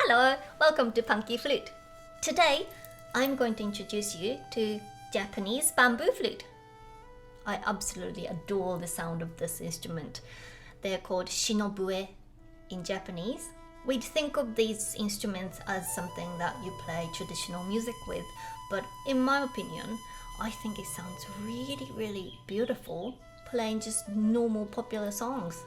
Hello, welcome to Punky Flute. Today, I'm going to introduce you to Japanese Bamboo Flute. I absolutely adore the sound of this instrument. They're called Shinobue in Japanese. We'd think of these instruments as something that you play traditional music with, but in my opinion, I think it sounds really beautiful playing just normal popular songs.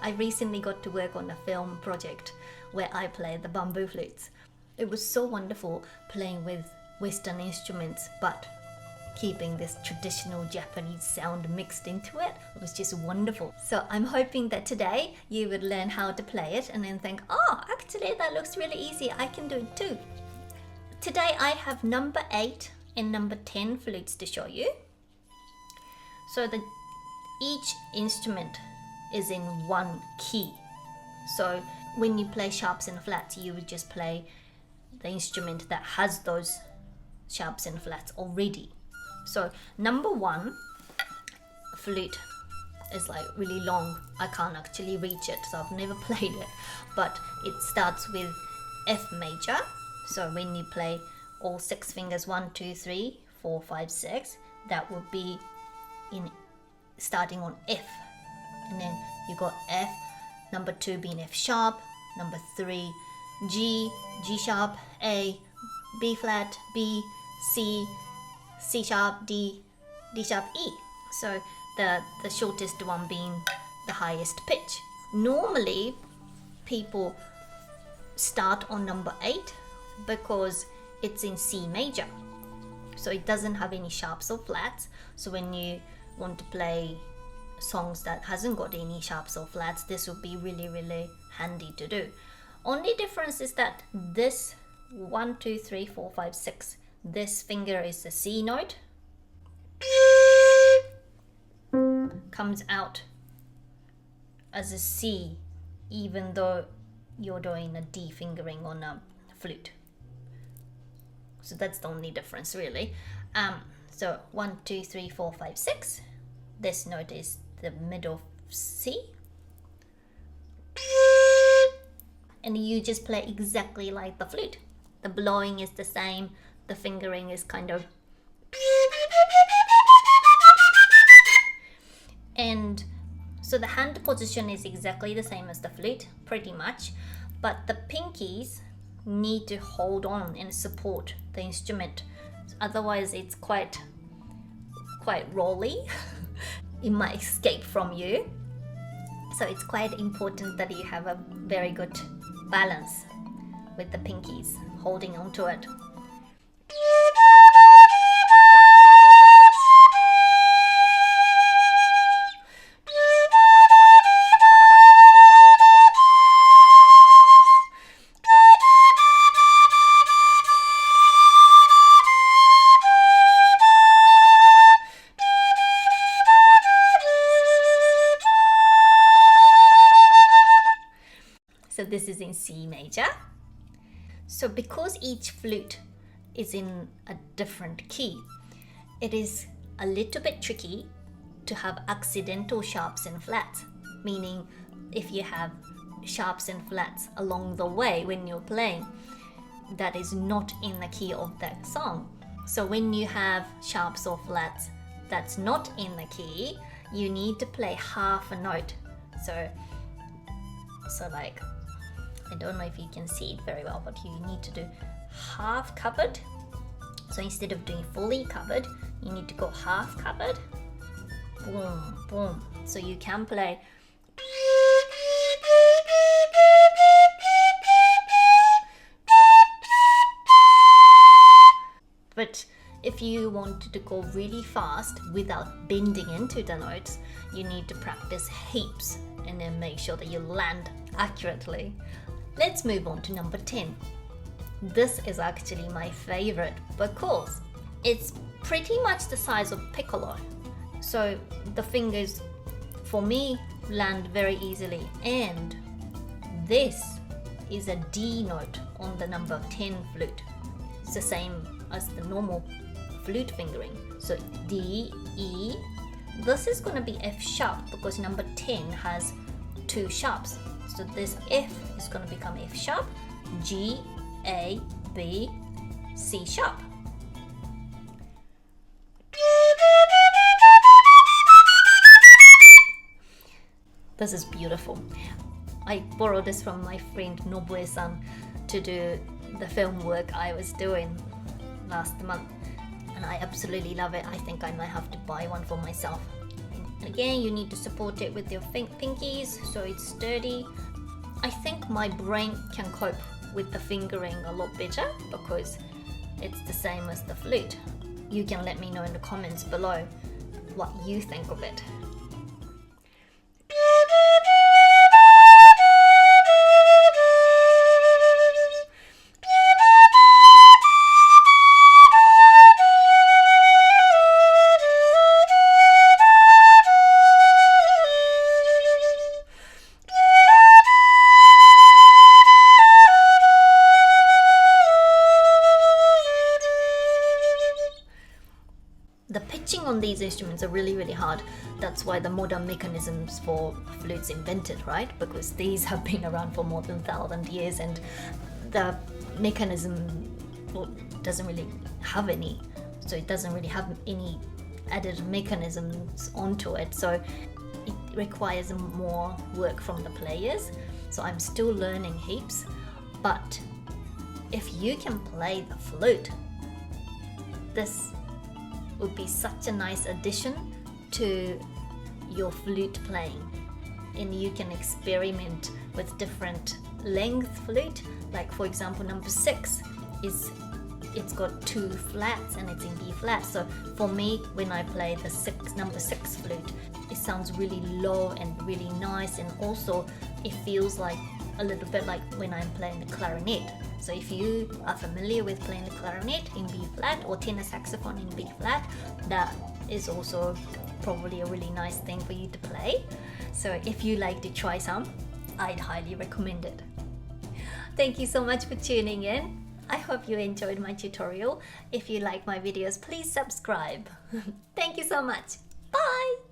I recently got to work on a film project where I played the bamboo flutes. It was so wonderful playing with Western instruments but keeping this traditional Japanese sound mixed into it. It was just wonderful. So I'm hoping that today you would learn how to play it and then think, oh, actually that looks really easy, I can do it too. Today I have number 8 and number 10 flutes to show you. So each instrument is in one key. So when you play sharps and flats, you would just play the instrument that has those sharps and flats already. So number 1 flute is like really long. I can't actually reach it, so I've never played it. But it starts with F major. So when you play all 6 fingers, 1, 2, 3, 4, 5, 6, that would be in starting on F. And then you got F, number 2 being F sharp, number 3 G, G sharp, A, B flat, B, C, C sharp, D, D sharp, E. So the shortest one being the highest pitch. Normally people start on number 8 because it's in C major. So it doesn't have any sharps or flats. So when you want to play songs that hasn't got any sharps or flats, this would be really handy to do. Only difference is that this 1, 2, 3, 4, 5, 6, this finger is a C note, comes out as a C even though you're doing a D fingering on a flute. So that's the only difference really. So 1, 2, 3, 4, 5, 6, this note is the middle C, and you just play exactly like the flute. The blowing is the same, the fingering is kind of, and so the hand position is exactly the same as the flute pretty much, but the pinkies need to hold on and support the instrument, otherwise it's quite rolly. It might escape from you. So it's quite important that you have a very good balance with the pinkies holding on to it. So this is in C major. So because each flute is in a different key, it is a little bit tricky to have accidental sharps and flats, meaning if you have sharps and flats along the way when you're playing, that is not in the key of that song. So when you have sharps or flats that's not in the key, you need to play half a note. So like, I don't know if you can see it very well, but you need to do half covered. So instead of doing fully covered, you need to go half covered. Boom, boom. So you can play. But if you wanted to go really fast without bending into the notes, you need to practice heaps and then make sure that you land accurately. Let's move on to number 10. This is actually my favorite because it's pretty much the size of piccolo. So the fingers, for me, land very easily. And this is a D note on the number 10 flute. It's the same as the normal flute fingering. So D, E. This is going to be F sharp because number 10 has 2 sharps. So this F is going to become F sharp G, A, B, C sharp. This is beautiful. I borrowed this from my friend Nobue-san to do the film work I was doing last month, and I absolutely love it. I think I might have to buy one for myself. And again, you need to support it with your pinkies so it's sturdy. I think my brain can cope with the fingering a lot better because it's the same as the flute. You can let me know in the comments below what you think of it. The pitching on these instruments are really hard. That's why the modern mechanisms for flutes invented, right? Because these have been around for more than 1,000 years, and the mechanism doesn't really have any. So it doesn't really have any added mechanisms onto it. So it requires more work from the players. So I'm still learning heaps. But if you can play the flute, this would be such a nice addition to your flute playing, and you can experiment with different length flute. Like for example, number 6 it's got 2 flats and it's in B flat. So for me, when I play the number 6 flute, it sounds really low and really nice, and also it feels like a little bit like when I'm playing the clarinet. So if you are familiar with playing the clarinet in B flat or tenor saxophone in B flat, that is also probably a really nice thing for you to play. So if you like to try some, I'd highly recommend it. Thank you so much for tuning in. I hope you enjoyed my tutorial. If you like my videos, please subscribe. Thank you so much. Bye!